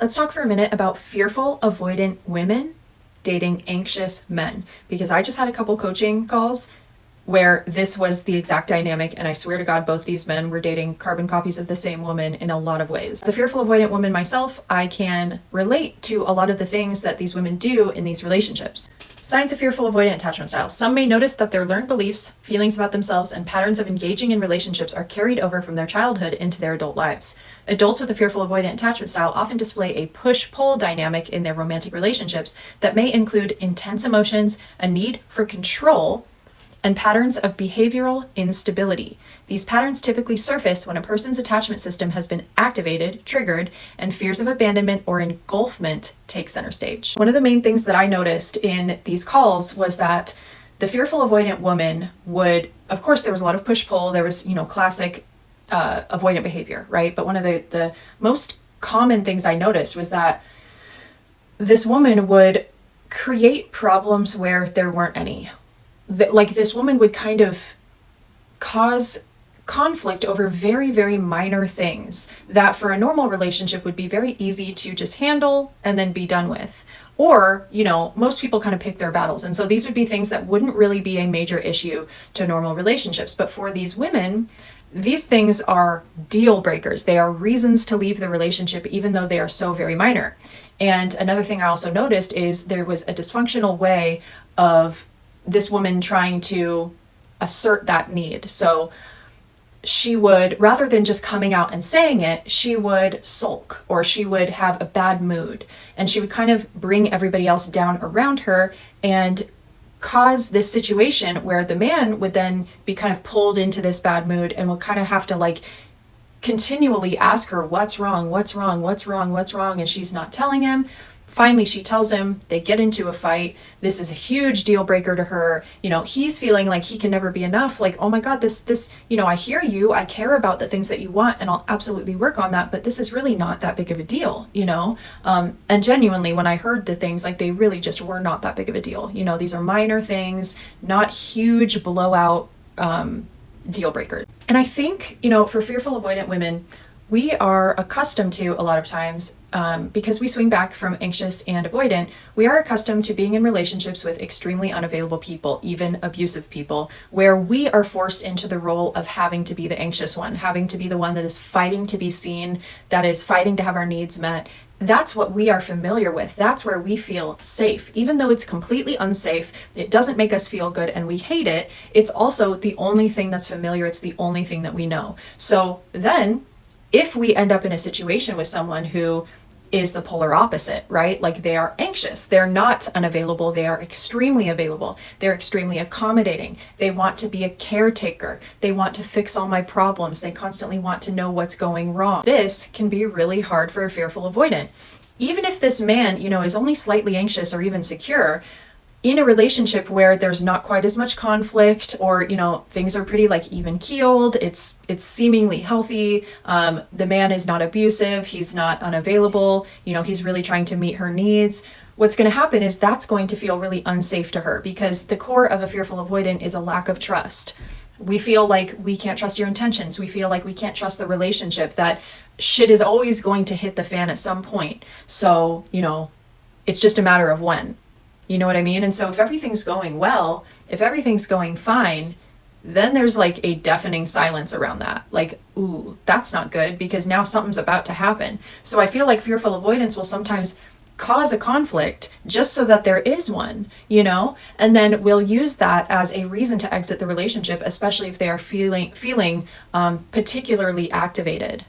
Let's talk for a minute about fearful, avoidant women dating anxious men, because I just had a couple coaching calls where this was the exact dynamic, and I swear to God, both these men were dating carbon copies of the same woman in a lot of ways. As a fearful, avoidant woman myself, I can relate to a lot of the things that these women do in these relationships. Signs of fearful, avoidant attachment styles. Some may notice that their learned beliefs, feelings about themselves, and patterns of engaging in relationships are carried over from their childhood into their adult lives. Adults with a fearful, avoidant attachment style often display a push-pull dynamic in their romantic relationships that may include intense emotions, a need for control, and patterns of behavioral instability. These patterns typically surface when a person's attachment system has been activated, triggered, and fears of abandonment or engulfment take center stage. One of the main things that I noticed in these calls was that the fearful, avoidant woman would, of course, there was a lot of push-pull, there was, classic avoidant behavior, right? But one of the most common things I noticed was that this woman would create problems where there weren't any. Like this woman would kind of cause conflict over very, very minor things that for a normal relationship would be very easy to just handle and then be done with. Or, most people kind of pick their battles. And so these would be things that wouldn't really be a major issue to normal relationships. But for these women, these things are deal breakers. They are reasons to leave the relationship, even though they are so very minor. And another thing I also noticed is there was a dysfunctional way of this woman trying to assert that need. So she would, rather than just coming out and saying it, she would sulk, or she would have a bad mood, and she would kind of bring everybody else down around her and cause this situation where the man would then be kind of pulled into this bad mood and would kind of have to continually ask her, what's wrong, what's wrong, what's wrong, what's wrong, and she's not telling him. Finally, she tells him, they get into a fight. This is a huge deal breaker to her. He's feeling like he can never be enough. Like, oh my God, this, I hear you. I care about the things that you want, and I'll absolutely work on that. But this is really not that big of a deal, And genuinely, when I heard the things, they really just were not that big of a deal. These are minor things, not huge blowout deal breakers. And I think, for fearful, avoidant women, we are accustomed to a lot of times, because we swing back from anxious and avoidant, we are accustomed to being in relationships with extremely unavailable people, even abusive people, where we are forced into the role of having to be the anxious one, having to be the one that is fighting to be seen, that is fighting to have our needs met. That's what we are familiar with. That's where we feel safe. Even though it's completely unsafe, it doesn't make us feel good, and we hate it, it's also the only thing that's familiar. It's the only thing that we know. So then, if we end up in a situation with someone who is the polar opposite, right? They are anxious, they're not unavailable, they are extremely available, they're extremely accommodating, they want to be a caretaker, they want to fix all my problems, they constantly want to know what's going wrong. This can be really hard for a fearful avoidant. Even if this man, is only slightly anxious or even secure, in a relationship where there's not quite as much conflict, or things are pretty even keeled, it's seemingly healthy, the man is not abusive, he's not unavailable, he's really trying to meet her needs, what's going to happen is that's going to feel really unsafe to her, because the core of a fearful avoidant is a lack of trust. We feel like we can't trust your intentions, we feel like we can't trust the relationship, that shit is always going to hit the fan at some point, so it's just a matter of when. You know what I mean? And so if everything's going well, if everything's going fine, then there's a deafening silence around that. Ooh, that's not good, because now something's about to happen. So I feel like fearful avoidance will sometimes cause a conflict just so that there is one, and then we'll use that as a reason to exit the relationship, especially if they are feeling particularly activated.